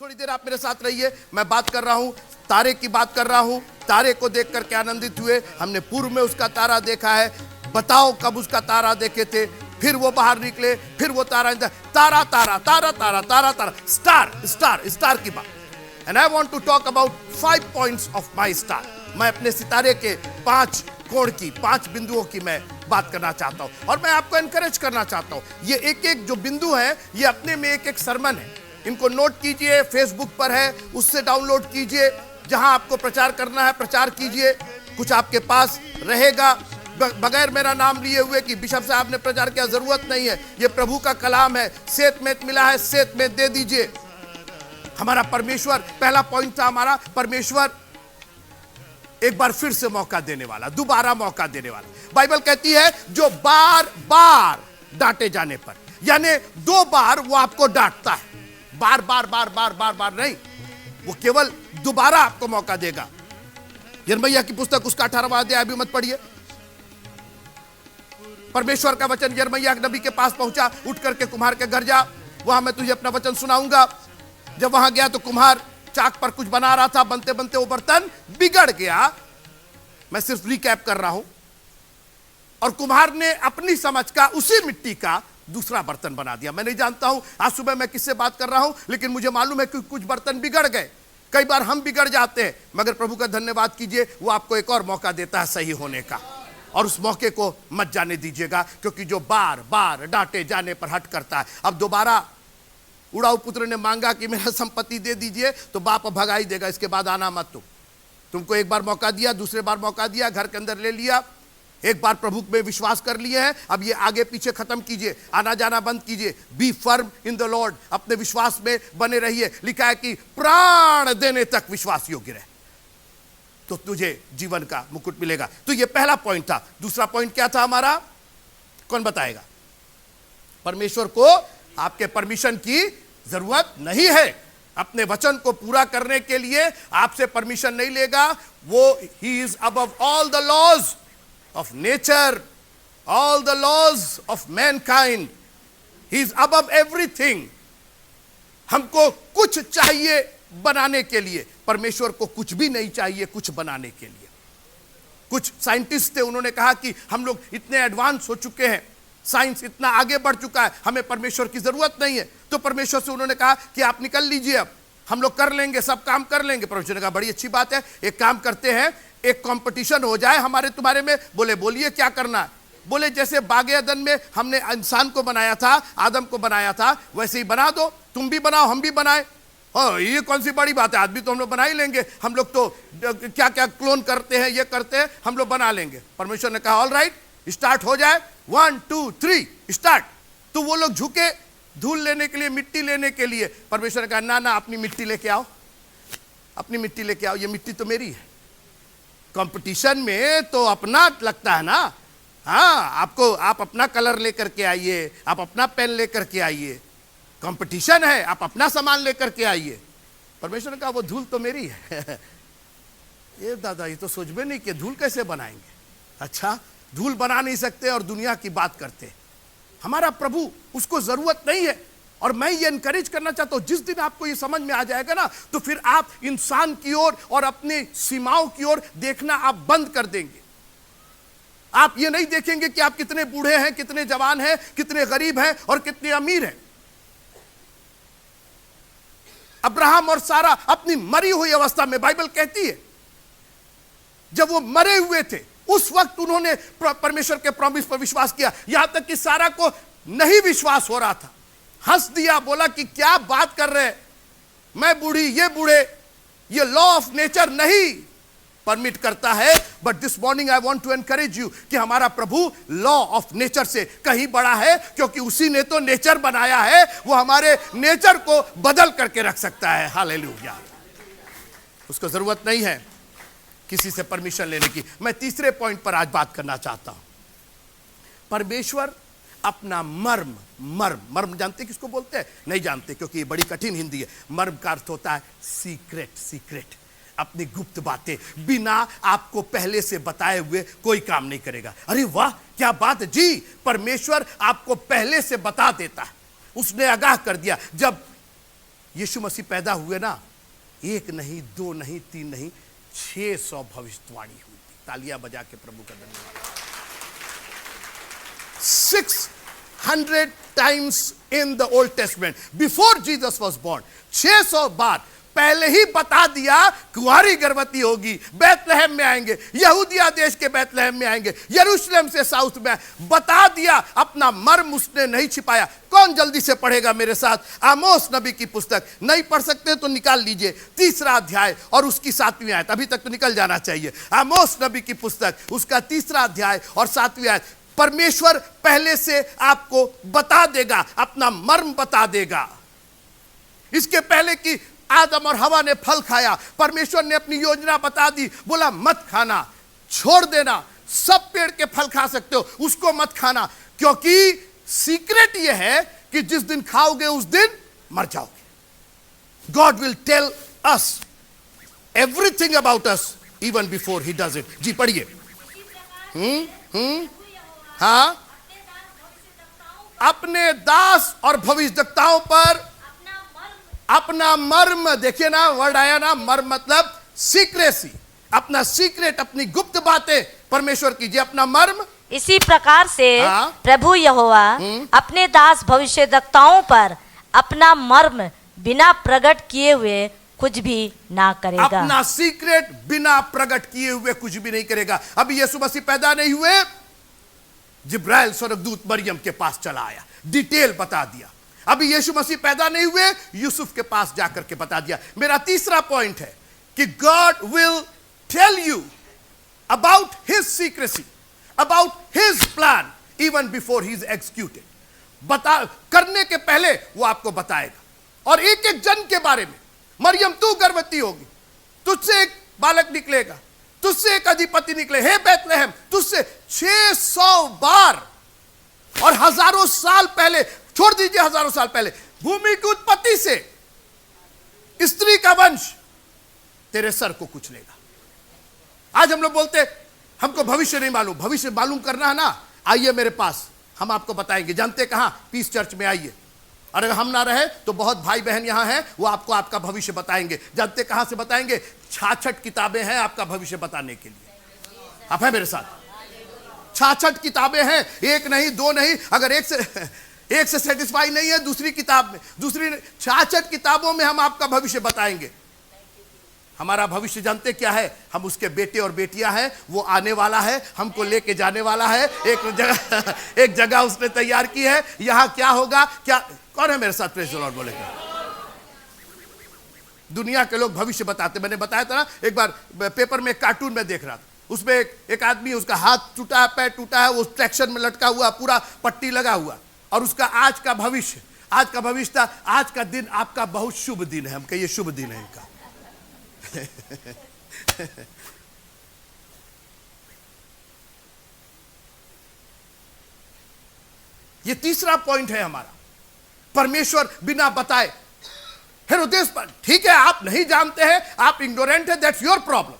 थोड़ी देर आप मेरे साथ रहिए। मैं बात कर रहा हूं, तारे की बात कर रहा हूं। तारे को देख करके आनंदित हुए। हमने पूर्व में उसका तारा देखा है। बताओ कब उसका तारा देखे थे। फिर वो बाहर निकले, फिर वो तारा तारा तारा तारा तारा तारा तारा स्टार स्टार स्टार की बात। And I want to talk about 5 points of my star. मैं अपने सितारे के 5 कोण की, 5 बिंदुओं की मैं बात करना चाहता हूं और मैं आपको एनकरेज करना चाहता हूं। ये एक एक जो बिंदु है, ये अपने में एक एक सरमन है। इनको नोट कीजिए, फेसबुक पर है, उससे डाउनलोड कीजिए। जहां आपको प्रचार करना है प्रचार कीजिए। कुछ आपके पास रहेगा बगैर मेरा नाम लिए हुए कि बिशप साहब ने प्रचार किया, जरूरत नहीं है। ये प्रभु का कलाम है। सेत में मिला है, सेत में दे दीजिए। हमारा परमेश्वर, पहला पॉइंट था हमारा, परमेश्वर एक बार फिर से मौका देने वाला, दोबारा मौका देने वाला। बाइबल कहती है जो बार बार डांटे जाने पर, यानी 2 बार वो आपको डांटता है, बार बार बार बार बार बार नहीं, वो केवल दोबारा आपको मौका देगा। यिर्मयाह की पुस्तक उसका 18वां अध्याय अभी मत पढ़िए। परमेश्वर का वचन यिर्मयाह नबी के पास पहुंचा, उठ करके कुम्हार के घर जा, वहां मैं तुझे अपना वचन सुनाऊंगा। जब वहां गया तो कुम्हार चाक पर कुछ बना रहा था, बनते बनते वो बर्तन बिगड़ गया। मैं सिर्फ रिकैप कर रहा हूं। और कुम्हार ने अपनी समझ का उसी मिट्टी का दूसरा बर्तन बना दिया। मैं नहीं जानता हूं आज सुबह मैं किससे बात कर रहा हूं, लेकिन मुझे मालूम है कि कुछ बर्तन बिगड़ गए। कई बार हम बिगड़ जाते हैं, मगर प्रभु का धन्यवाद कीजिए, वो आपको एक और मौका देता है सही होने का। और उस मौके को मत जाने दीजिएगा, क्योंकि जो बार बार डांटे जाने पर हट करता है। अब दोबारा उड़ाऊ पुत्र ने मांगा कि मेरा संपत्ति दे दीजिए, तो बाप भगा ही देगा, इसके बाद आना मत। तुमको एक बार मौका दिया, दूसरे बार मौका दिया, घर के अंदर ले लिया, एक बार प्रभु में विश्वास कर लिए हैं, अब ये आगे पीछे खत्म कीजिए, आना जाना बंद कीजिए। Be firm in the Lord, अपने विश्वास में बने रहिए। लिखा है कि प्राण देने तक विश्वास योग्य रहे, तो तुझे जीवन का मुकुट मिलेगा। तो ये पहला पॉइंट था। दूसरा पॉइंट क्या था हमारा, कौन बताएगा? परमेश्वर को आपके परमिशन की जरूरत नहीं है। अपने वचन को पूरा करने के लिए आपसे परमिशन नहीं लेगा। वो ही is above all the laws of nature, all the laws of mankind. He is above everything. हमको कुछ चाहिए बनाने के लिए, परमेश्वर को कुछ भी नहीं चाहिए कुछ बनाने के लिए। कुछ साइंटिस्ट थे, उन्होंने कहा कि हम लोग इतने एडवांस हो चुके हैं, साइंस इतना आगे बढ़ चुका है, हमें परमेश्वर की जरूरत नहीं है। तो परमेश्वर से उन्होंने कहा कि आप निकल लीजिए, अब हम लोग कर लेंगे, सब काम कर लेंगे। परमेश्वर ने कहा बड़ी अच्छी बात है, एक काम करते हैं, एक कंपटीशन हो जाए हमारे तुम्हारे में। बोले बोलिए क्या करना है? बोले जैसे बागे अदन में हमने इंसान को बनाया था, आदम को बनाया था, वैसे ही बना दो, तुम भी बनाओ हम भी बनाए। ये कौन सी बड़ी बात है, आदमी तो हम लोग बना ही लेंगे, हम लोग तो क्या क्या क्लोन करते हैं, ये करते हैं, हम लोग बना लेंगे। परमेश्वर ने कहा ऑल राइट, स्टार्ट हो जाए, 1 2 3 स्टार्ट। तो वो लोग झुके धूल लेने के लिए, मिट्टी लेने के लिए। परमेश्वर ने कहा ना ना, अपनी मिट्टी लेके आओ, अपनी मिट्टी लेके आओ, ये मिट्टी तो मेरी है। कंपटीशन में तो अपना लगता है ना, हाँ, आपको आप अपना कलर लेकर के आइए, आप अपना पेन लेकर के आइए, कंपटीशन है, आप अपना सामान लेकर के आइए। परमेश्वर ने कहा वो धूल तो मेरी है। ये दादा, ये तो सोच भी नहीं कि धूल कैसे बनाएंगे। अच्छा, धूल बना नहीं सकते और दुनिया की बात करते। हमारा प्रभु, उसको जरूरत नहीं है। और मैं ये एनकरेज करना चाहता हूं, जिस दिन आपको ये समझ में आ जाएगा ना, तो फिर आप इंसान की ओर और अपनी सीमाओं की ओर देखना आप बंद कर देंगे। आप ये नहीं देखेंगे कि आप कितने बूढ़े हैं, कितने जवान हैं, कितने गरीब हैं और कितने अमीर हैं। अब्राहम और सारा अपनी मरी हुई अवस्था में, बाइबल कहती है जब वो मरे हुए थे, उस वक्त उन्होंने परमेश्वर के प्रॉमिस पर विश्वास किया। यहां तक कि सारा को नहीं विश्वास हो रहा था, हंस दिया, बोला कि क्या बात कर रहे, मैं बूढ़ी, ये बूढ़े, ये लॉ ऑफ नेचर नहीं परमिट करता है। But this morning I want to encourage you कि हमारा प्रभु लॉ ऑफ नेचर से कहीं बड़ा है, क्योंकि उसी ने तो नेचर बनाया है, वो हमारे नेचर को बदल करके रख सकता है। हालेलुया। उसको जरूरत नहीं है किसी से परमिशन लेने की। मैं तीसरे पॉइंट पर आज बात करना चाहता हूं। परमेश्वर अपना मर्म, मर्म, मर्म जानते किसको बोलते हैं? नहीं जानते, क्योंकि ये बड़ी कठिन हिंदी है। मर्म का अर्थ होता है सीक्रेट, सीक्रेट, अपनी गुप्त बातें बिना आपको पहले से बताए हुए कोई काम नहीं करेगा। अरे वाह, क्या बात जी, परमेश्वर आपको पहले से बता देता है। उसने आगाह कर दिया। जब यीशु मसीह पैदा हुए ना, एक नहीं, दो नहीं, तीन नहीं, 600 भविष्यवाणी हुई थी। तालियां बजा के प्रभु का धन्यवाद। 600 times in the Old Testament before Jesus was born, 600 बार पहले ही बता दिया कुंवारी गर्भवती होगी, बैतलहम में आएंगे, यहूदिया देश के बैतलहम में आएंगे, यरूशलेम से साउथ में बता दिया। अपना मर्म उसने नहीं छिपाया। कौन जल्दी से पढ़ेगा मेरे साथ आमोस नबी की पुस्तक? नहीं पढ़ सकते तो निकाल लीजिए 3रा अध्याय और उसकी 7वीं आयत। अभी तक तो निकल जाना चाहिए। आमोस नबी की पुस्तक उसका 3रा अध्याय और 7वीं आयत। परमेश्वर पहले से आपको बता देगा, अपना मर्म बता देगा। इसके पहले कि आदम और हवा ने फल खाया, परमेश्वर ने अपनी योजना बता दी। बोला मत खाना, छोड़ देना, सब पेड़ के फल खा सकते हो, उसको मत खाना, क्योंकि सीक्रेट यह है कि जिस दिन खाओगे उस दिन मर जाओगे। God will tell us everything about us even before he does it. जी पढ़िए। हाँ, अपने दास और भविष्यद्वक्ताओं पर अपना मर्म, देखिए ना वर्ड आया ना, मर्म मतलब सीक्रेसी, अपना सीक्रेट, अपनी गुप्त बातें परमेश्वर कीजिए, अपना मर्म। इसी प्रकार से प्रभु यहोवा अपने दास भविष्यद्वक्ताओं पर अपना मर्म बिना प्रकट किए हुए कुछ भी ना करेगा। अपना सीक्रेट बिना प्रकट किए हुए कुछ भी नहीं करेगा। अभी यीशु मसीह पैदा नहीं हुए, जिब्राइल स्वर्गदूत मरियम के पास चला आया, डिटेल बता दिया। अभी यीशु मसीह पैदा नहीं हुए, यूसुफ के पास जाकर के बता दिया। मेरा तीसरा पॉइंट है कि God will tell you about his secrecy, about his plan even before he is executed. बता करने के पहले वो आपको बताएगा। और एक एक जन के बारे में, मरियम तू गर्भवती होगी, तुझसे एक बालक निकलेगा, तुझसे एक अधिपति निकले, हे बैतलहम तुझसे 600 बार और हजारों साल पहले, छोड़ दीजिए हजारों साल पहले, भूमि की उत्पत्ति से स्त्री का वंश तेरे सर को कुचलेगा। आज हम लोग बोलते हमको भविष्य नहीं मालूम। भविष्य मालूम करना है ना, आइए मेरे पास, हम आपको बताएंगे। जानते कहां? पीस चर्च में आइए। अगर हम ना रहे तो बहुत भाई बहन यहां हैं, वो आपको आपका भविष्य बताएंगे। जानते कहां से बताएंगे? 66 किताबें हैं आपका भविष्य बताने के लिए। आप हैं मेरे साथ? 66 किताबें हैं, एक नहीं, दो नहीं। अगर एक से सेटिस्फाई नहीं है, दूसरी किताब में, दूसरी 66 किताबों में हम आपका भविष्य बताएंगे। हमारा भविष्य जानते क्या है? हम उसके बेटे और बेटियां हैं, वो आने वाला है, हमको लेके जाने वाला है। एक जगह उसने तैयार की है, यहां क्या होगा, क्या, कौन है मेरे साथ? प्रेज़ द लॉर्ड बोलेगा। दुनिया के लोग भविष्य बताते। मैंने बताया था ना, एक बार पेपर में कार्टून में देख रहा था, उसमें एक आदमी, उसका हाथ टूटा है, पैर टूटा है, वो ट्रैक्शन में लटका हुआ, पूरा पट्टी लगा हुआ, और उसका आज का भविष्य था, आज का दिन आपका बहुत शुभ दिन है। हम कहिए शुभ दिन है इनका। ये तीसरा पॉइंट है हमारा, परमेश्वर बिना बताए। हेरोदेस पर, ठीक है आप नहीं जानते हैं, आप इग्नोरेंट है, दैट्स योर प्रॉब्लम।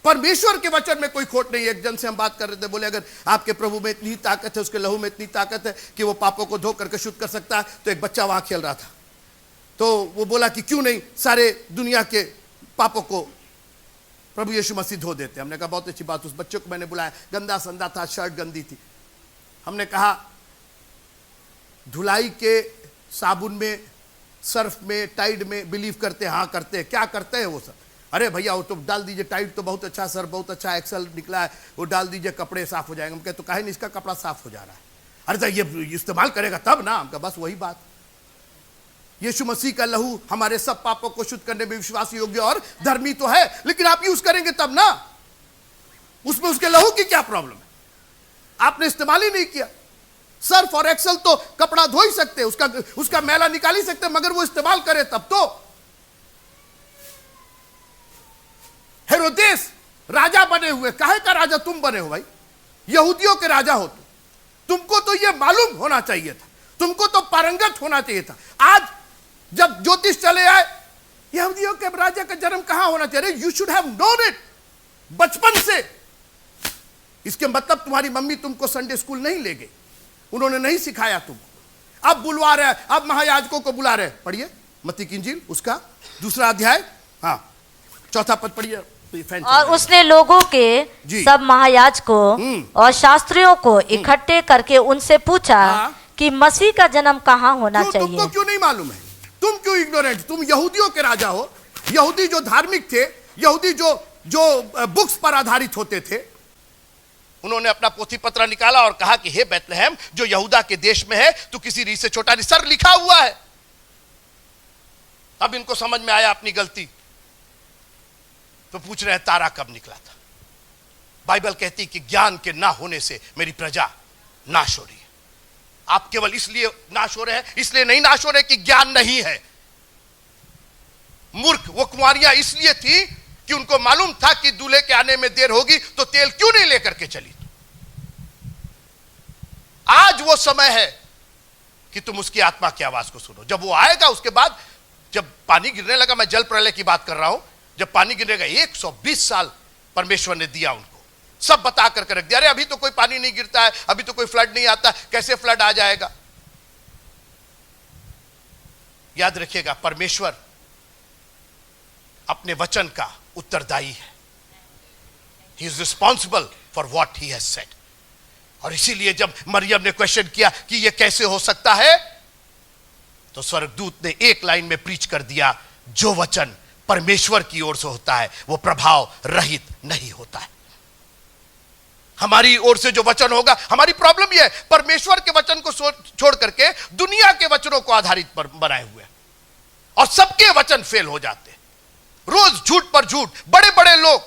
परमेश्वर के वचन में कोई खोट नहीं है। एक जन से हम बात कर रहे थे, बोले अगर आपके प्रभु में इतनी ताकत है, उसके लहू में इतनी ताकत है कि वो पापों को धो करके शुद्ध कर सकता है, तो एक बच्चा वहां खेल रहा था, तो वो बोला कि क्यों नहीं सारे दुनिया के पापों को प्रभु यीशु मसीह धो देते। हमने कहा बहुत अच्छी बात। उस बच्चे को मैंने बुलाया, गंदा संदा था, शर्ट गंदी थी। हमने कहा धुलाई के साबुन में, सर्फ में, टाइड में बिलीव करते? हाँ करते हैं। क्या करते हैं वो सब? अरे भैया वो तो डाल दीजिए, टाइड तो बहुत अच्छा, सर्फ बहुत अच्छा, एक्सेल निकला है, वो डाल दीजिए, कपड़े साफ हो जाएंगे। हम कहे तो काहे नहीं, इसका कपड़ा साफ हो जा रहा है। अरे तो ये इस्तेमाल करेगा तब ना। हमका बस वही बात, यीशु मसीह का लहू हमारे सब पापों को शुद्ध करने में विश्वास योग्य और धर्मी तो है, लेकिन आप यूज करेंगे तब ना। उसमें उसके लहू की क्या प्रॉब्लम है? आपने इस्तेमाल ही नहीं किया। सर्फ और एक्सेल तो कपड़ा धो ही सकते, उसका मैला निकाल ही सकते, मगर वो इस्तेमाल करे तब तो। हेरोदेस राजा बने हुए, काहे का राजा तुम बने हो भाई? यहूदियों के राजा हो तुमको तो ये मालूम होना चाहिए था, तुमको तो पारंगत होना चाहिए था। आज जब ज्योतिष चले आए, यहूदियों के राजा का जन्म कहां होना चाहिए? You should have known it बचपन से। इसके मतलब तुम्हारी मम्मी तुमको संडे स्कूल नहीं ले गई, उन्होंने नहीं सिखाया तुमको। अब बुलवा रहे, अब महायाजकों को बुला रहे। पढ़िए मत्ती की इंजील उसका 2 अध्याय, हाँ 4 पद पढ़िए। और उसने लोगों के सब महायाजकों और शास्त्रियों को इकट्ठे करके उनसे पूछा कि मसीह का जन्म कहाँ होना चाहिए। तुमको क्यों नहीं मालूम है? तुम क्यों इग्नोरेंट? तुम यहूदियों के राजा हो। यहूदी जो धार्मिक थे, यहूदी जो बुक्स पर आधारित होते थे, उन्होंने अपना पोथी पत्र निकाला और कहा कि हे बैतलहम जो यहूदा के देश में है, तू किसी रीछ से छोटा नहीं। सर लिखा हुआ है। अब इनको समझ में आया अपनी गलती, तो पूछ रहे हैं तारा कब निकला था। बाइबल कहती कि ज्ञान के ना होने से मेरी प्रजा नाश हो रही है। आप केवल इसलिए नाश हो रहे हैं, इसलिए नहीं नाश हो रहे कि ज्ञान नहीं है। मूर्ख वो कुंवारियां इसलिए थी कि उनको मालूम था कि दूल्हे के आने में देर होगी, तो तेल क्यों नहीं लेकर के चली। आज वो समय है कि तुम उसकी आत्मा की आवाज को सुनो। जब वो आएगा, उसके बाद जब पानी गिरने लगा, मैं जल प्रलय की बात कर रहा हूं, जब पानी गिरेगा 120 साल परमेश्वर ने दिया उनको, सब बता करके रख दिया। अरे अभी तो कोई पानी नहीं गिरता है, अभी तो कोई फ्लड नहीं आता, कैसे फ्लड आ जाएगा। याद रखिएगा, परमेश्वर अपने वचन का उत्तरदायी है। He is responsible for what he has said. और इसीलिए जब मरियम ने क्वेश्चन किया कि यह कैसे हो सकता है, तो स्वर्गदूत ने एक लाइन में प्रीच कर दिया, जो वचन परमेश्वर की ओर से होता है वो प्रभाव रहित नहीं होता है। हमारी ओर से जो वचन होगा, हमारी प्रॉब्लम यह है परमेश्वर के वचन को छोड़ करके दुनिया के वचनों को आधारित पर बनाए हुए, और सबके वचन फेल हो जाते। रोज झूठ पर झूठ, बड़े बड़े लोग,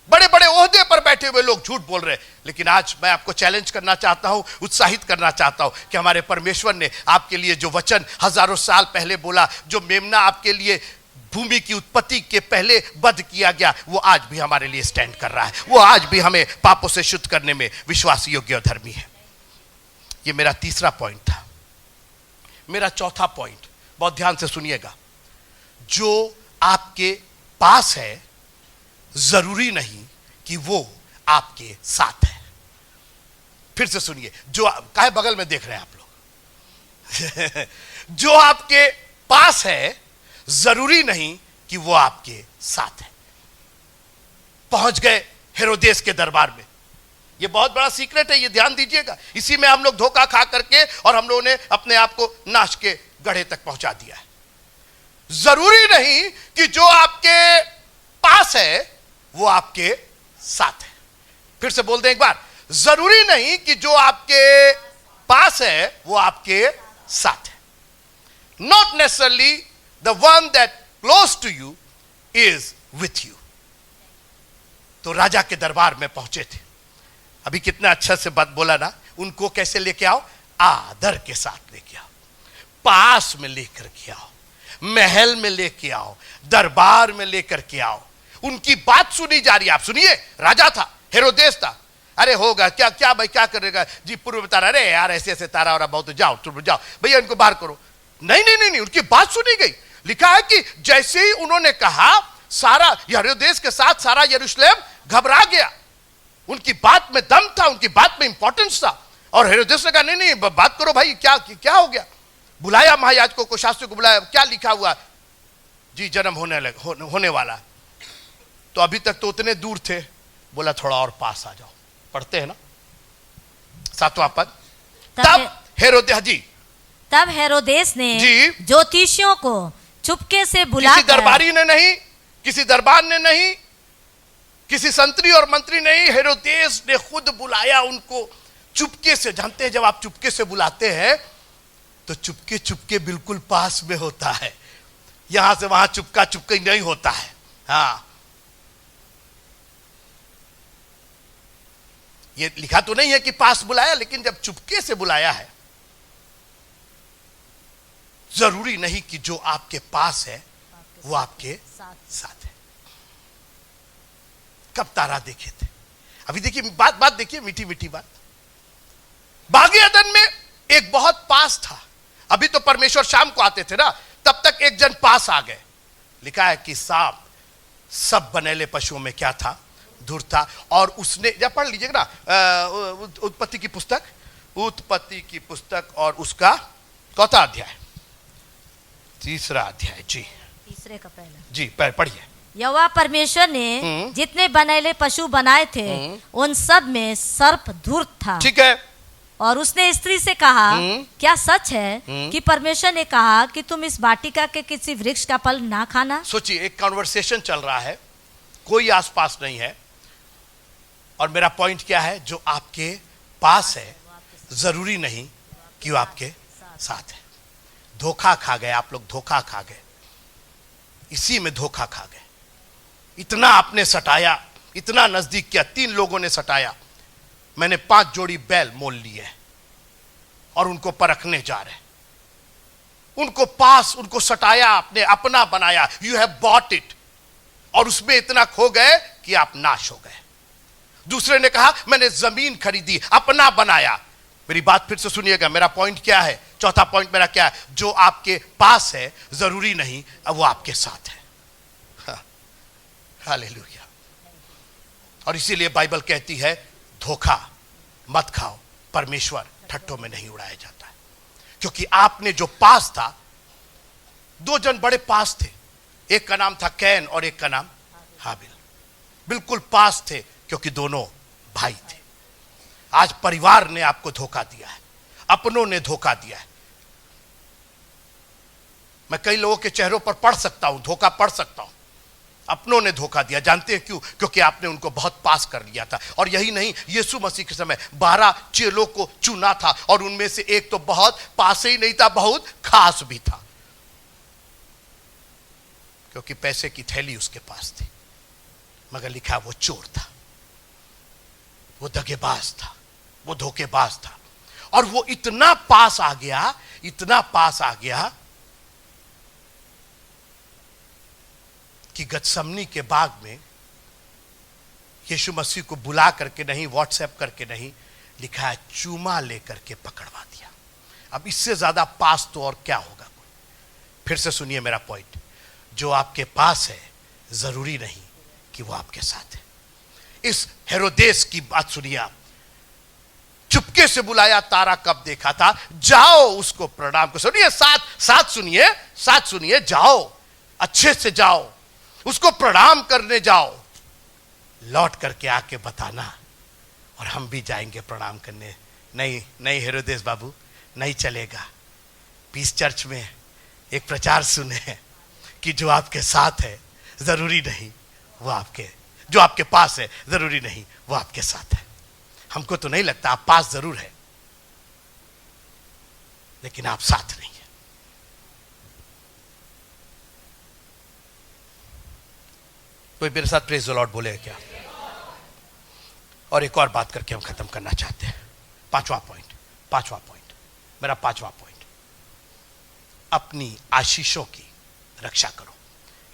बड़े बड़े ओहदे पर बैठे हुए लोग झूठ बोल रहे हैं। लेकिन आज मैं आपको चैलेंज करना चाहता हूं, उत्साहित करना चाहता हूं कि हमारे परमेश्वर ने आपके लिए जो वचन हजारों साल पहले बोला, जो मेमना आपके लिए भूमि की उत्पत्ति के पहले वध किया गया, वो आज भी हमारे लिए स्टैंड कर रहा है। वो आज भी हमें पापों से शुद्ध करने में विश्वास योग्य और धर्मी है। ये मेरा तीसरा पॉइंट था। मेरा चौथा पॉइंट, बहुत ध्यान से सुनिएगा, जो आपके पास है जरूरी नहीं कि वो आपके साथ है। फिर से सुनिए, जो काहे बगल में देख रहे हैं आप लोग जो आपके पास है जरूरी नहीं कि वो आपके साथ है। पहुंच गए हेरोदेस के दरबार में। ये बहुत बड़ा सीक्रेट है, ये ध्यान दीजिएगा। इसी में हम लोग धोखा खा करके और हम लोगों ने अपने आप को नाश के गड्ढे तक पहुंचा दिया है। जरूरी नहीं कि जो आपके पास है वो आपके साथ है। फिर से बोल दें एक बार, जरूरी नहीं कि जो आपके पास है वो आपके साथ है। Not necessarily the one that close to you is with you. तो राजा के दरबार में पहुंचे थे। अभी कितना अच्छा से बात बोला ना, उनको कैसे लेके आओ? आदर के साथ लेके आओ, पास में लेकर के आओ, महल में लेके आओ, दरबार में लेकर के आओ। उनकी बात सुनी जा रही है। आप सुनिए, राजा था, हेरोदेस था। अरे होगा क्या क्या भाई, क्या करेगा जी? पूर्व बता रहा, अरे यार ऐसे ऐसे तारा और बहुत, जाओ तुम जाओ भैया, इनको बाहर करो। नहीं नहीं नहीं नहीं, उनकी बात सुनी गई। लिखा है कि जैसे ही उन्होंने कहा, सारा हेरोदेस के साथ सारा यरूशलेम घबरा गया। उनकी बात में दम था, उनकी बात में इंपॉर्टेंस था। और हेरोदेस ने कहा नहीं नहीं बात करो भाई, क्या क्या हो गया? बुलाया महायाजकों को, शास्त्रियों को बुलाया। क्या लिखा हुआ? जी जन्म होने वाला। तो अभी तक तो उतने दूर थे, बोला थोड़ा और पास आ जाओ। पढ़ते हैं ना 7वां पद। तब हेरोदेस ने ज्योतिषियों को चुपके से बुला, किसी दरबारी ने नहीं, किसी दरबार ने नहीं, किसी संतरी और मंत्री नहीं, हेरोदेस ने खुद बुलाया उनको चुपके से। जानते हैं जब आप चुपके से बुलाते हैं तो चुपके चुपके बिल्कुल पास में होता है, यहां से वहां चुपका चुपके नहीं होता है। हाँ, ये लिखा तो नहीं है कि पास बुलाया, लेकिन जब चुपके से बुलाया है, जरूरी नहीं कि जो आपके पास है वो आपके साथ है। कब तारा देखे थे? अभी देखिए बात देखिए, मीठी मीठी बात। बागे अदन में एक बहुत पास था। अभी तो परमेश्वर शाम को आते थे ना, तब तक एक जन पास आ गए। लिखा है कि सांप सब बनेले पशुओं में क्या था? धुर था। और उसने, जब पढ़ लीजिएगा ना उत्पत्ति की पुस्तक और उसका कौथा अध्याय? तीसरा अध्याय जी, तीसरे का पहला जी पढ़िए। यहोवा परमेश्वर ने जितने बनैले पशु बनाए थे उन सब में सर्प धूर्त था। ठीक है। और उसने स्त्री से कहा, क्या सच है कि परमेश्वर ने कहा कि तुम इस वाटिका के किसी वृक्ष का फल ना खाना? सोचिए, एक कॉन्वर्सेशन चल रहा है, कोई आसपास नहीं है, और मेरा पॉइंट क्या है? जो आपके पास है जरूरी नहीं कि वो आपके साथ है। धोखा खा गए आप लोग, धोखा खा गए, इसी में धोखा खा गए। इतना आपने सटाया, इतना नजदीक किया, 3 लोगों ने सटाया। मैंने 5 जोड़ी बैल मोल लिए और उनको परखने जा रहे, उनको पास, उनको सटाया, आपने अपना बनाया, यू हैव बॉट इट, और उसमें इतना खो गए कि आप नाश हो गए। दूसरे ने कहा मैंने जमीन खरीदी, अपना बनाया। मेरी बात फिर से सुनिएगा, मेरा पॉइंट क्या है? चौथा पॉइंट मेरा क्या है? जो आपके पास है जरूरी नहीं वो आपके साथ है। हालेलुया। और इसीलिए बाइबल कहती है धोखा मत खाओ, परमेश्वर ठट्ठों में नहीं उड़ाया जाता है। क्योंकि आपने जो पास था, 2 जन बड़े पास थे, एक का नाम था कैन और एक का नाम हाबिल। बिल्कुल पास थे क्योंकि दोनों भाई थे। आज परिवार ने आपको धोखा दिया है, अपनों ने धोखा दिया है। मैं कई लोगों के चेहरों पर पढ़ सकता हूं, धोखा पढ़ सकता हूं। अपनों ने धोखा दिया। जानते हैं क्यों? क्योंकि आपने उनको बहुत पास कर लिया था। और यही नहीं, यीशु मसीह के समय 12 चेलों को चुना था और उनमें से एक तो बहुत पास ही नहीं था, बहुत खास भी था, क्योंकि पैसे की थैली उसके पास थी, मगर लिखा वो चोर था, वो दगेबाज था, वो धोखेबाज था। और वो इतना पास आ गया, इतना पास आ गया कि गतसमनी के बाग में यीशु मसीह को बुला करके नहीं, व्हाट्सएप करके नहीं, लिखा है चूमा लेकर के पकड़वा दिया। अब इससे ज्यादा पास तो और क्या होगा? फिर से सुनिए मेरा पॉइंट, जो आपके पास है जरूरी नहीं कि वो आपके साथ है। इस हेरोदेस की बात सुनिए आप। चुपके से बुलाया, तारा कब देखा था, जाओ उसको प्रणाम करो। सुनिए, साथ सुनिए, साथ सुनिए, जाओ, अच्छे से जाओ, उसको प्रणाम करने जाओ, लौट करके आके बताना और हम भी जाएंगे प्रणाम करने। नहीं हेरोदेस बाबू, नहीं चलेगा। पीस चर्च में एक प्रचार सुने कि जो आपके साथ है जरूरी नहीं वो आपके, जो आपके पास है जरूरी नहीं वो आपके साथ है। हमको तो नहीं लगता, आप पास जरूर है लेकिन आप साथ नहीं है। कोई मेरे साथ प्रेज द लॉर्ड बोले क्या? और एक और बात करके हम खत्म करना चाहते हैं। पांचवा पॉइंट, मेरा पांचवा पॉइंट, अपनी आशीषों की रक्षा करो।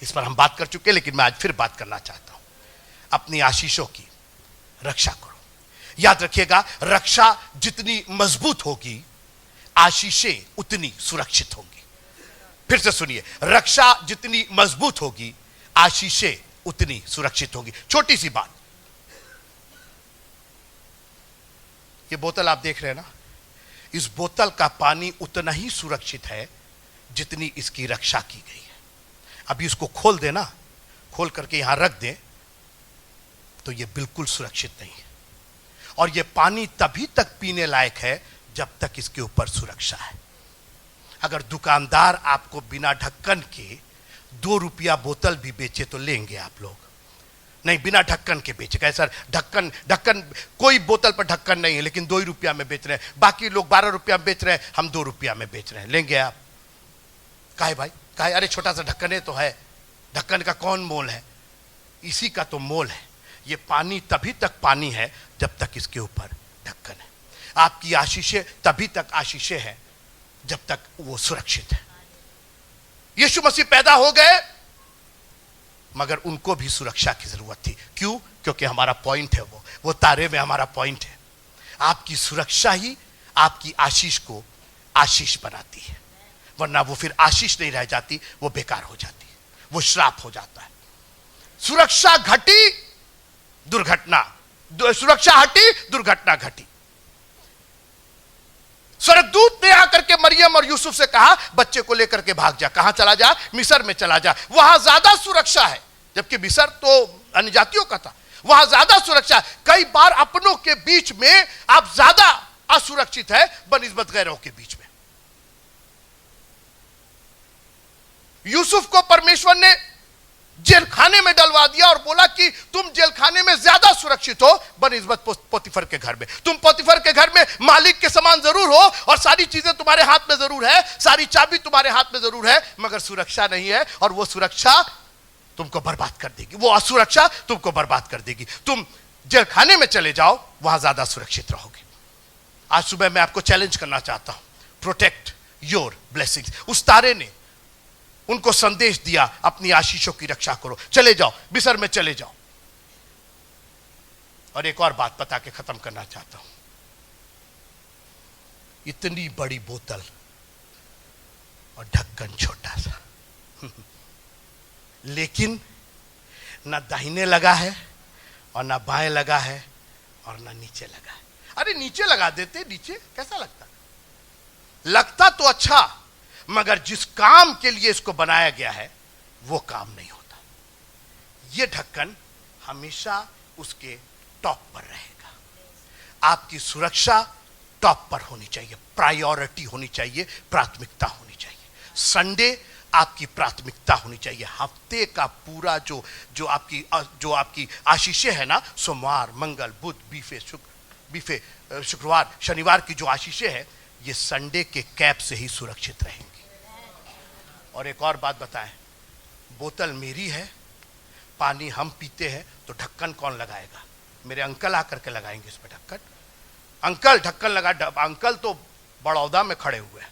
इस पर हम बात कर चुके, लेकिन मैं आज फिर बात करना चाहता हूं। अपनी आशीषों की रक्षा करो। याद रखिएगा, रक्षा जितनी मजबूत होगी, आशीषें उतनी सुरक्षित होंगी। फिर से सुनिए, रक्षा जितनी मजबूत होगी, आशीषें उतनी सुरक्षित होगी। छोटी सी बात, ये बोतल आप देख रहे हैं ना, इस बोतल का पानी उतना ही सुरक्षित है जितनी इसकी रक्षा की गई है। अभी इसको खोल देना, खोल करके यहां रख दें तो ये बिल्कुल सुरक्षित नहीं है। और ये पानी तभी तक पीने लायक है जब तक इसके ऊपर सुरक्षा है। अगर दुकानदार आपको बिना ढक्कन के 2 रुपया बोतल भी बेचे तो लेंगे आप लोग? नहीं, बिना ढक्कन के बेचेगा। सर ढक्कन कोई बोतल पर ढक्कन नहीं है लेकिन 2 रुपया में बेच रहे हैं, बाकी लोग 12 रुपया में बेच रहे हैं, हम 2 रुपया में बेच रहे हैं, लेंगे आप? काहे भाई, काहे? अरे छोटा सा ढक्कन है तो है, ढक्कन का कौन मोल है? इसी का तो मोल है। ये पानी तभी तक पानी है जब तक इसके ऊपर ढक्कन है। आपकी आशीषें तभी तक आशीषें हैं जब तक वो सुरक्षित है। यीशु मसीह पैदा हो गए मगर उनको भी सुरक्षा की जरूरत थी। क्यों? क्योंकि हमारा पॉइंट है वो तारे में हमारा पॉइंट है। आपकी सुरक्षा ही आपकी आशीष को आशीष बनाती है, वरना वो फिर आशीष नहीं रह जाती, वो बेकार हो जाती है, वो श्राप हो जाता है। सुरक्षा घटी, दुर्घटना, सुरक्षा हटी, दुर्घटना घटी। स्वर्गदूत ने आकर के मरियम और यूसुफ से कहा, बच्चे को लेकर के भाग जा। कहां चला जा? मिस्र में चला जा, वहां ज्यादा सुरक्षा है। जबकि मिस्र तो अन्य जातियों का था, वहां ज्यादा सुरक्षा है। कई बार अपनों के बीच में आप ज्यादा असुरक्षित है बनिस्बत गैरों के बीच में। यूसुफ को परमेश्वर ने जेल खाने में डलवा दिया और बोला कि तुम जेल खाने में ज्यादा सुरक्षित हो बनिस्बत पोतीफर के घर में। तुम पोतीफर के घर में मालिक के समान जरूर हो और सारी चीजें तुम्हारे हाथ में जरूर है, सारी चाबी तुम्हारे हाथ में जरूर है, मगर सुरक्षा नहीं है। और वो सुरक्षा तुमको बर्बाद कर देगी, वो असुरक्षा तुमको बर्बाद कर देगी। तुम जेल खाने में चले जाओ, वहां ज्यादा सुरक्षित रहोगे। आज सुबह मैं आपको चैलेंज करना चाहता हूं, प्रोटेक्ट योर ब्लेसिंग्स। उस तारे ने उनको संदेश दिया, अपनी आशीषों की रक्षा करो, चले जाओ, मिस्र में चले जाओ। और एक और बात बता के खत्म करना चाहता हूं, इतनी बड़ी बोतल और ढक्कन छोटा सा, लेकिन ना दाहिने लगा है और ना बाएं लगा है और ना नीचे लगा है। अरे नीचे लगा देते, नीचे कैसा लगता? लगता तो अच्छा, मगर जिस काम के लिए इसको बनाया गया है वो काम नहीं होता। यह ढक्कन हमेशा उसके टॉप पर रहेगा। आपकी सुरक्षा टॉप पर होनी चाहिए, प्रायोरिटी होनी चाहिए, प्राथमिकता होनी चाहिए। संडे आपकी प्राथमिकता होनी चाहिए। हफ्ते का पूरा जो आपकी आशीषें है ना, सोमवार, मंगल, बुध, बीफे, शुक्रवार, शनिवार की जो आशीषें है, ये संडे के कैप से ही सुरक्षित रहेंगी। और एक और बात बताएं, बोतल मेरी है, पानी हम पीते हैं, तो ढक्कन कौन लगाएगा? मेरे अंकल आकर के लगाएंगे इस पे ढक्कन। अंकल ढक्कन लगा, अंकल तो बड़ौदा में खड़े हुए हैं,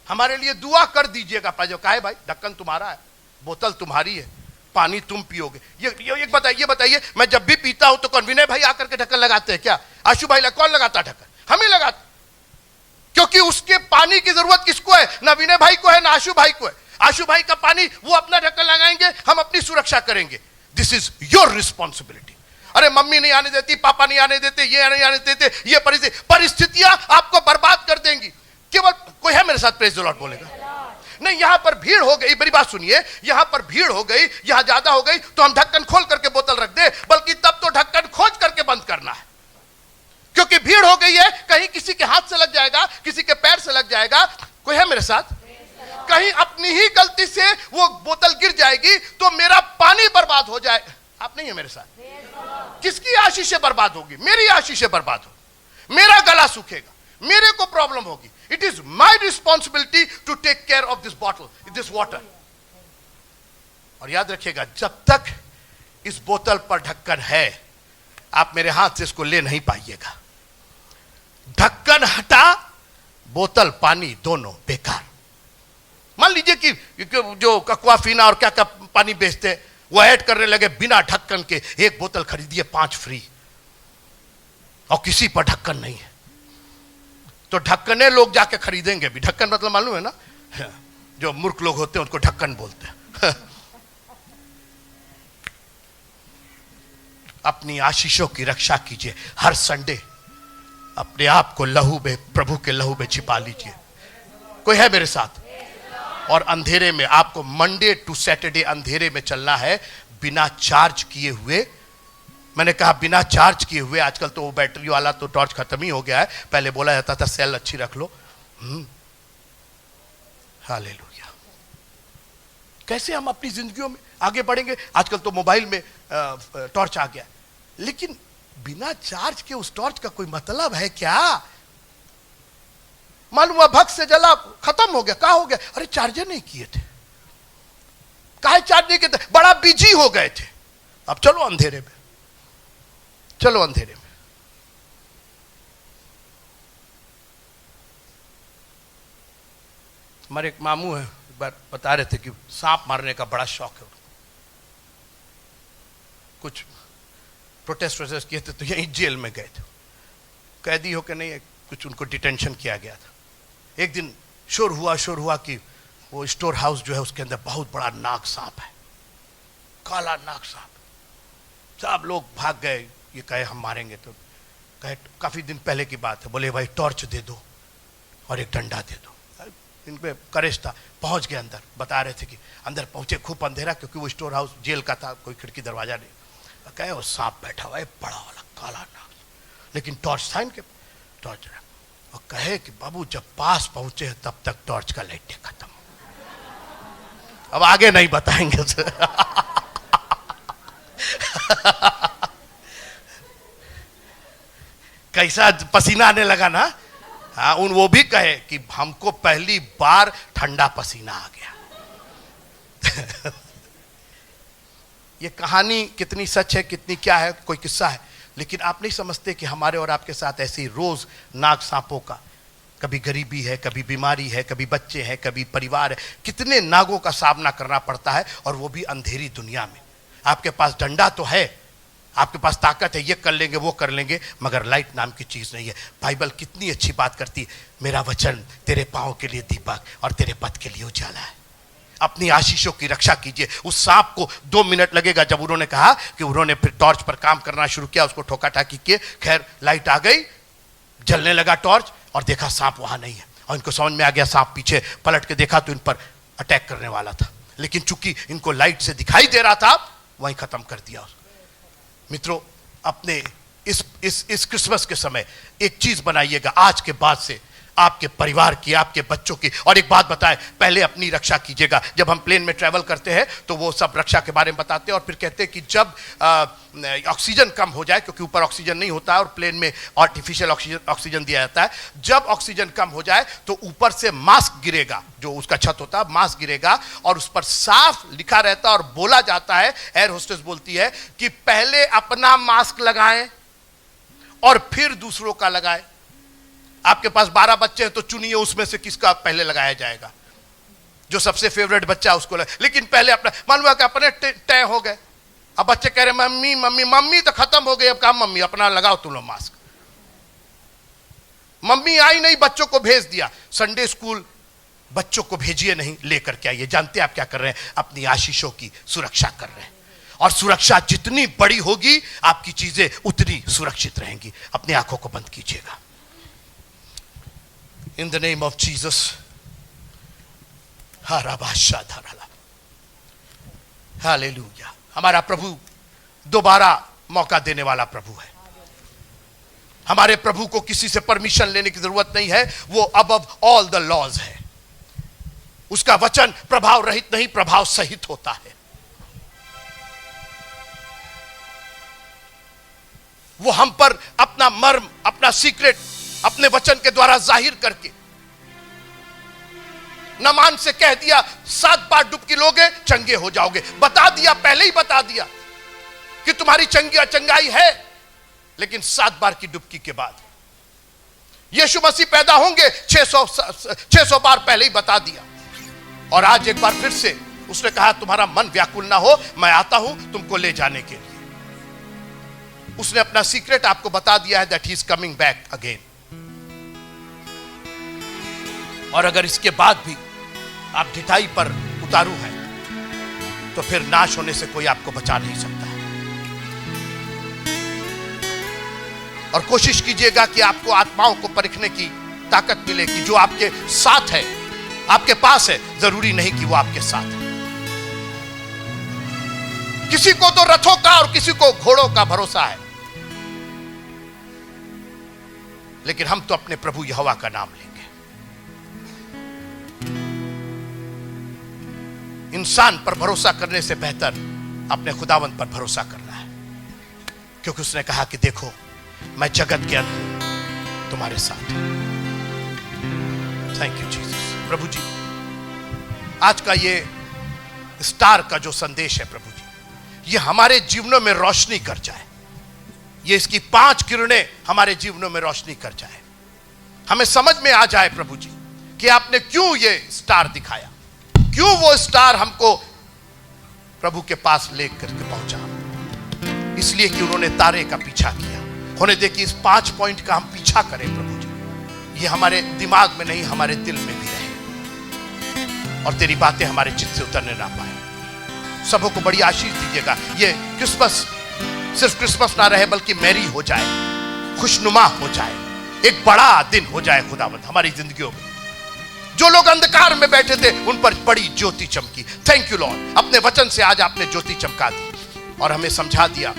हमारे लिए दुआ कर दीजिएगा। पाजो काहे भाई, ढक्कन तुम्हारा है, बोतल तुम्हारी है, पानी तुम पियोगे। ये बताइए, मैं जब भी पीता हूं तो कौन? विनय भाई आकर के ढक्कन लगाते हैं क्या? आशु भाई कौन लगाता ढक्कन? हम ही लगाते, क्योंकि उसके पानी की जरूरत किसको है? ना विनय भाई को है, ना आशु भाई को है। आशु भाई का पानी वो अपना ढक्कन लगाएंगे, हम अपनी सुरक्षा करेंगे। This is your responsibility. अरे मम्मी नहीं आने देती, पापा नहीं आने देते, ये नहीं आने देते, ये परिस्थितियां आपको बर्बाद कर देंगी। केवल कोई है मेरे साथ प्रेज द लॉर्ड बोलेगा? नहीं, यहां पर भीड़ हो गई, मेरी बात सुनिए, यहां पर भीड़ हो गई, यहां ज्यादा हो गई तो हम ढक्कन खोल करके बोतल रख दे, बल्कि तब तो ढक्कन खोज करके बंद करना है, क्योंकि भीड़ हो गई है। कहीं किसी के हाथ से लग जाएगा, किसी के पैर से लग जाएगा। कोई है मेरे साथ? कहीं अपनी ही गलती से वो बोतल गिर जाएगी तो मेरा पानी बर्बाद हो जाए। आप नहीं है मेरे साथ? किसकी आशीषें बर्बाद होगी? मेरी आशीषें बर्बाद होगी, मेरा गला सूखेगा, मेरे को प्रॉब्लम होगी। It is my responsibility to take care of this bottle, this water. और याद रखिएगा, जब तक इस बोतल पर ढक्कन है, आप मेरे हाथ से इसको ले नहीं पाइएगा। ढक्कन हटा, बोतल पानी दोनों बेकार। मान लीजिए कि जो कक्वाफीना और क्या क्या पानी बेचते हैं, वो ऐड करने लगे बिना ढक्कन के, एक बोतल खरीदिए 5 फ्री, और किसी पर ढक्कन नहीं है, तो ढक्कने लोग जाके खरीदेंगे भी। ढक्कन मतलब मालूम है ना, जो मूर्ख लोग होते हैं उनको ढक्कन बोलते हैं। अपनी आशीषों की रक्षा कीजिए। हर संडे अपने आप को लहू में, प्रभु के लहू में छिपा लीजिए। कोई है मेरे साथ? और अंधेरे में, आपको मंडे टू सैटरडे अंधेरे में चलना है, बिना चार्ज किए हुए। मैंने कहा बिना चार्ज किए हुए। आजकल तो वो बैटरी वाला तो टॉर्च खत्म ही हो गया है, पहले बोला जाता था सेल अच्छी रख लो। हालेलुया। कैसे हम अपनी जिंदगियों में आगे बढ़ेंगे? आजकल तो मोबाइल में टॉर्च आ गया, लेकिन बिना चार्ज के उस टॉर्च का कोई मतलब है क्या? मालूम हुआ भक्त से जला, खत्म हो गया। कहा हो गया? अरे चार्जर नहीं किए थे। काहे चार्ज नहीं किए थे? बड़ा बिजी हो गए थे। अब चलो अंधेरे में, चलो अंधेरे में। हमारे एक मामू है, एक बार बता रहे थे कि सांप मारने का बड़ा शौक है उनको। कुछ प्रोटेस्ट किए थे तो यहीं जेल में गए थे, कैदी होकर नहीं, कुछ उनको डिटेंशन किया गया था। एक दिन शोर हुआ कि वो स्टोर हाउस जो है उसके अंदर बहुत बड़ा नाग सांप है, काला नाग सांप। सब लोग भाग गए, ये कहे हम मारेंगे। तो कहे काफी दिन पहले की बात है, बोले भाई टॉर्च दे दो और एक डंडा दे दो। इनपे करेज था, पहुंच गए अंदर। बता रहे थे कि अंदर पहुंचे, खूब अंधेरा क्योंकि वो स्टोर हाउस जेल का था, कोई खिड़की दरवाजा नहीं। कहे वो सांप बैठा हुआ है बड़ा वाला काला नाग, लेकिन टॉर्च था इनके, टॉर्च। और कहे कि बाबू जब पास पहुंचे तब तक टॉर्च का लाइट खत्म। अब आगे नहीं बताएंगे कैसा पसीना आने लगा ना। हाँ, वो भी कहे कि हमको पहली बार ठंडा पसीना आ गया। ये कहानी कितनी सच है, कितनी क्या है, कोई किस्सा है, लेकिन आप नहीं समझते कि हमारे और आपके साथ ऐसे ही रोज नाग सांपों का, कभी गरीबी है, कभी बीमारी है, कभी बच्चे हैं, कभी परिवार है, कितने नागों का सामना करना पड़ता है, और वो भी अंधेरी दुनिया में। आपके पास डंडा तो है, आपके पास ताकत है, ये कर लेंगे वो कर लेंगे, मगर लाइट नाम की चीज नहीं है। बाइबल कितनी अच्छी बात करती है, मेरा वचन तेरे पांव के लिए दीपक और तेरे पथ के लिए उजाला है। अपनी आशीषों की रक्षा कीजिए। उस सांप को 2 मिनट लगेगा, जब उन्होंने कहा कि उन्होंने फिर टॉर्च पर काम करना शुरू किया, उसको ठोका ठाकी किए, खैर लाइट आ गई, जलने लगा टॉर्च, और देखा सांप वहां नहीं है, और इनको समझ में आ गया सांप पीछे पलट के देखा तो इन पर अटैक करने वाला था, लेकिन चूंकि इनको लाइट से दिखाई दे रहा था, वहीं खत्म कर दिया उसको। मित्रों, अपने इस क्रिसमस के समय एक चीज बनाइएगा, आज के बाद से आपके परिवार की, आपके बच्चों की। और एक बात बताएं, पहले अपनी रक्षा कीजिएगा। जब हम प्लेन में ट्रैवल करते हैं तो वो सब रक्षा के बारे में बताते हैं, और फिर कहते हैं कि जब ऑक्सीजन कम हो जाए, क्योंकि ऊपर ऑक्सीजन नहीं होता है और प्लेन में आर्टिफिशियल ऑक्सीजन दिया जाता है, जब ऑक्सीजन कम हो जाए तो ऊपर से मास्क गिरेगा, जो उसका छत होता है, मास्क गिरेगा, और उस पर साफ लिखा रहता है और बोला जाता है, एयर होस्टेस बोलती है कि पहले अपना मास्क लगाएं और फिर दूसरों का लगाएं। आपके पास 12 बच्चे हैं तो चुनिए उसमें से किसका पहले लगाया जाएगा, जो सबसे फेवरेट बच्चा उसको लेकिन पहले अपना। मालूम है कि अपने तय हो गए, अब बच्चे कह रहे मम्मी मम्मी मम्मी तो खत्म हो गई, अब कहा मम्मी अपना लगाओ तुम लोग मास्क। मम्मी आई नहीं, बच्चों को भेज दिया संडे स्कूल। बच्चों को भेजिए नहीं, लेकर के आइए। जानते आप क्या कर रहे हैं? अपनी आशीषों की सुरक्षा कर रहे हैं, और सुरक्षा जितनी बड़ी होगी आपकी चीजें उतनी सुरक्षित रहेंगी। अपनी आंखों को बंद कीजिएगा। In the name of Jesus. Hallelujah. हमारा प्रभु दोबारा मौका देने वाला प्रभु है। हमारे प्रभु को किसी से परमिशन लेने की जरूरत नहीं है, वो अबव ऑल द लॉज है। उसका वचन प्रभाव रहित नहीं, प्रभाव सहित होता है। वो हम पर अपना मर्म, अपना सीक्रेट अपने वचन के द्वारा जाहिर करके, नमान से कह दिया 7 बार डुबकी लोगे चंगे हो जाओगे, बता दिया, पहले ही बता दिया कि तुम्हारी चंगाई है, लेकिन 7 बार की डुबकी के बाद यीशु मसीह पैदा होंगे 600 बार पहले ही बता दिया। और आज एक बार फिर से उसने कहा तुम्हारा मन व्याकुल ना हो, मैं आता हूं तुमको ले जाने के लिए। उसने अपना सीक्रेट आपको बता दिया है, that he is coming back again. और अगर इसके बाद भी आप ढिठाई पर उतारू हैं तो फिर नाश होने से कोई आपको बचा नहीं सकता है। और कोशिश कीजिएगा कि आपको आत्माओं को परखने की ताकत मिले कि जो आपके साथ है, आपके पास है, जरूरी नहीं कि वो आपके साथ है। किसी को तो रथों का और किसी को घोड़ों का भरोसा है, लेकिन हम तो अपने प्रभु यहोवा का नाम लेंगे। इंसान पर भरोसा करने से बेहतर अपने खुदावंत पर भरोसा करना है, क्योंकि उसने कहा कि देखो मैं जगत के अंत तुम्हारे साथ। Thank you Jesus. प्रभु जी, आज का ये स्टार का जो संदेश है प्रभु जी, ये हमारे जीवनों में रोशनी कर जाए। ये इसकी 5 किरणें हमारे जीवनों में रोशनी कर जाए। हमें समझ में आ जाए प्रभु जी कि आपने क्यों ये स्टार दिखाया, क्यों वो स्टार हमको प्रभु के पास लेकर के पहुंचा। इसलिए कि उन्होंने तारे का पीछा किया। होने दे कि इस 5 पॉइंट का हम पीछा करें प्रभु जी, ये हमारे दिमाग में नहीं हमारे दिल में भी रहे, और तेरी बातें हमारे चित्त से उतरने ना पाए। सबों को बड़ी आशीष दीजिएगा। ये क्रिसमस सिर्फ क्रिसमस ना रहे बल्कि मैरी हो जाए, खुशनुमा हो जाए, एक बड़ा दिन हो जाए खुदावंद हमारी जिंदगियों में। जो लोग अंधकार में बैठे थे उन पर बड़ी ज्योति चमकी। थैंक यू लॉर्ड, अपने वचन से आज आपने ज्योति चमका दी और हमें समझा दिया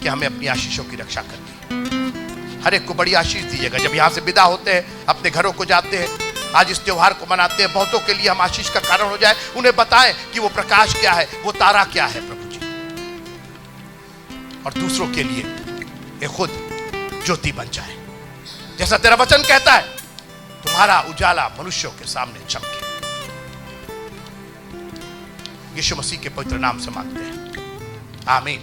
कि हमें अपनी आशीषों की रक्षा करनी है। हर एक को बड़ी आशीष दीजिएगा। जब यहां से विदा होते हैं, अपने घरों को जाते हैं, आज इस त्योहार को मनाते हैं, बहुतों के लिए हम आशीष का कारण हो जाए। उन्हें बताएं कि वो प्रकाश क्या है, वो तारा क्या है प्रभु जी, और दूसरों के लिए ये खुद ज्योति बन जाए। जैसा तेरा वचन कहता है, तुम्हारा उजाला मनुष्यों के सामने चमके। यीशु मसीह के पवित्र नाम से मांगते हैं, आमीन।